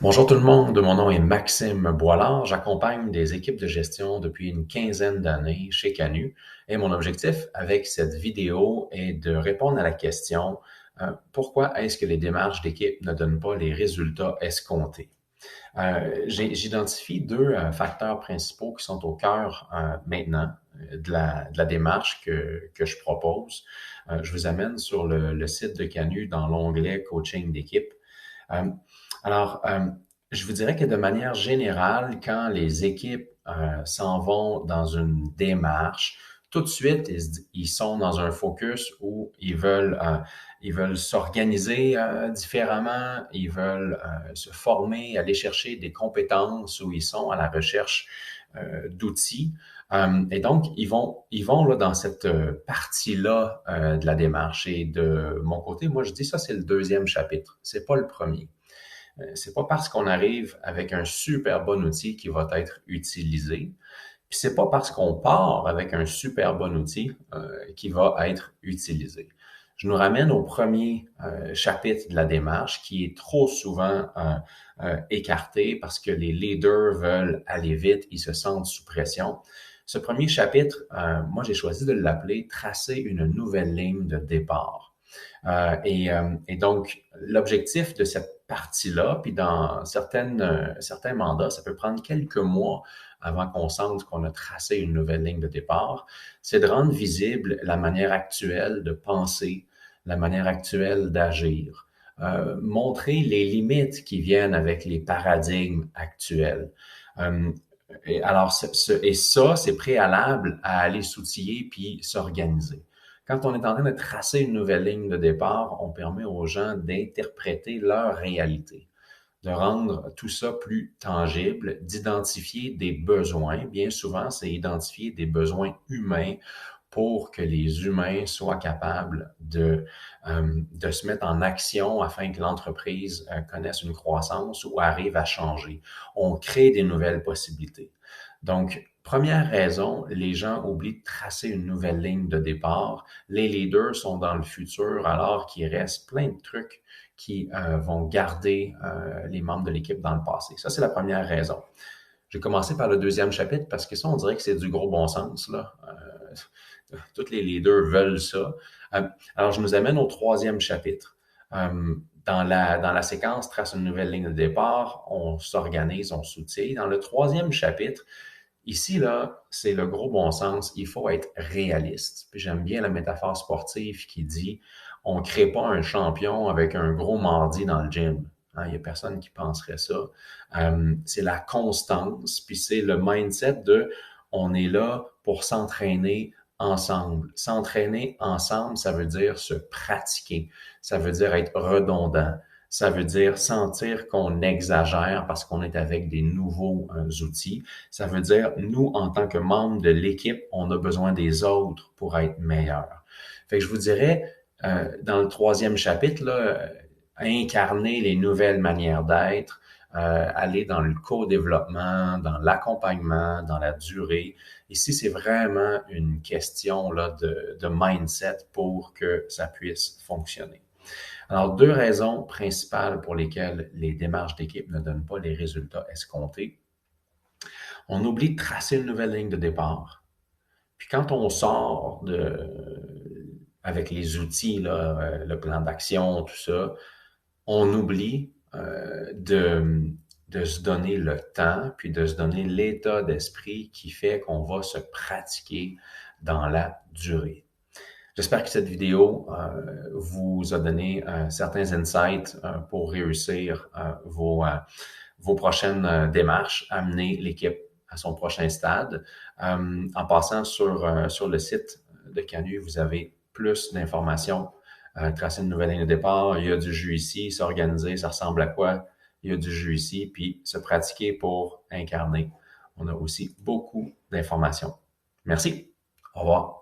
Bonjour tout le monde, mon nom est Maxime Boilard. J'accompagne des équipes de gestion depuis une quinzaine d'années chez Canu et mon objectif avec cette vidéo est de répondre à la question pourquoi est-ce que les démarches d'équipe ne donnent pas les résultats escomptés? J'identifie deux facteurs principaux qui sont au cœur maintenant de la démarche que je propose. Je vous amène sur le site de Canu dans l'onglet Coaching d'équipe. Euh, alors, je vous dirais que de manière générale, quand les équipes s'en vont dans une démarche, tout de suite, ils sont dans un focus où ils veulent s'organiser différemment, ils veulent se former, aller chercher des compétences, où ils sont à la recherche d'outils. Et donc, ils vont là, dans cette partie-là de la démarche. Et de mon côté, moi, je dis ça, c'est le deuxième chapitre. C'est pas le premier. C'est pas parce qu'on arrive avec un super bon outil qui va être utilisé, puis c'est pas parce qu'on part avec un super bon outil qui va être utilisé. Je nous ramène au premier chapitre de la démarche qui est trop souvent écarté parce que les leaders veulent aller vite, ils se sentent sous pression. Ce premier chapitre, moi j'ai choisi de l'appeler Tracer une nouvelle ligne de départ. Et donc, l'objectif de cette partie-là, puis dans certains mandats, ça peut prendre quelques mois avant qu'on sente qu'on a tracé une nouvelle ligne de départ, c'est de rendre visible la manière actuelle de penser, la manière actuelle d'agir, montrer les limites qui viennent avec les paradigmes actuels. Euh, et ça, c'est préalable à aller s'outiller puis s'organiser. Quand on est en train de tracer une nouvelle ligne de départ, on permet aux gens d'interpréter leur réalité, de rendre tout ça plus tangible, d'identifier des besoins. Bien souvent, c'est identifier des besoins humains pour que les humains soient capables de se mettre en action afin que l'entreprise connaisse une croissance ou arrive à changer. On crée des nouvelles possibilités. Donc, première raison, les gens oublient de tracer une nouvelle ligne de départ. Les leaders sont dans le futur alors qu'il reste plein de trucs qui vont garder les membres de l'équipe dans le passé. Ça, c'est la première raison. J'ai commencé par le deuxième chapitre parce que ça, on dirait que c'est du gros bon sens, là. Tous les leaders veulent ça. Alors, je nous amène au troisième chapitre. Dans la séquence Trace une nouvelle ligne de départ, on s'organise, on s'outille. Dans le troisième chapitre, ici, là, c'est le gros bon sens. Il faut être réaliste. Puis j'aime bien la métaphore sportive qui dit on ne crée pas un champion avec un gros mardi dans le gym. Hein, il n'y a personne qui penserait ça. C'est la constance, puis c'est le mindset de on est là pour s'entraîner ensemble. S'entraîner ensemble, ça veut dire se pratiquer. Ça veut dire être redondant. Ça veut dire sentir qu'on exagère parce qu'on est avec des nouveaux outils. Ça veut dire, nous, en tant que membres de l'équipe, on a besoin des autres pour être meilleurs. Fait que je vous dirais, dans le troisième chapitre, là, incarner les nouvelles manières d'être, aller dans le co-développement, dans l'accompagnement, dans la durée. Ici, c'est vraiment une question là, de mindset pour que ça puisse fonctionner. Alors, deux raisons principales pour lesquelles les démarches d'équipe ne donnent pas les résultats escomptés. On oublie de tracer une nouvelle ligne de départ. Puis quand on sort avec les outils, là, le plan d'action, tout ça, on oublie de se donner le temps, puis de se donner l'état d'esprit qui fait qu'on va se pratiquer dans la durée. J'espère que cette vidéo vous a donné certains insights pour réussir vos prochaines démarches, amener l'équipe à son prochain stade. En passant sur le site de Canu, vous avez plus d'informations. Tracer une nouvelle ligne de départ, il y a du jus ici, s'organiser, ça ressemble à quoi? Il y a du jus ici, puis se pratiquer pour incarner. On a aussi beaucoup d'informations. Merci. Au revoir.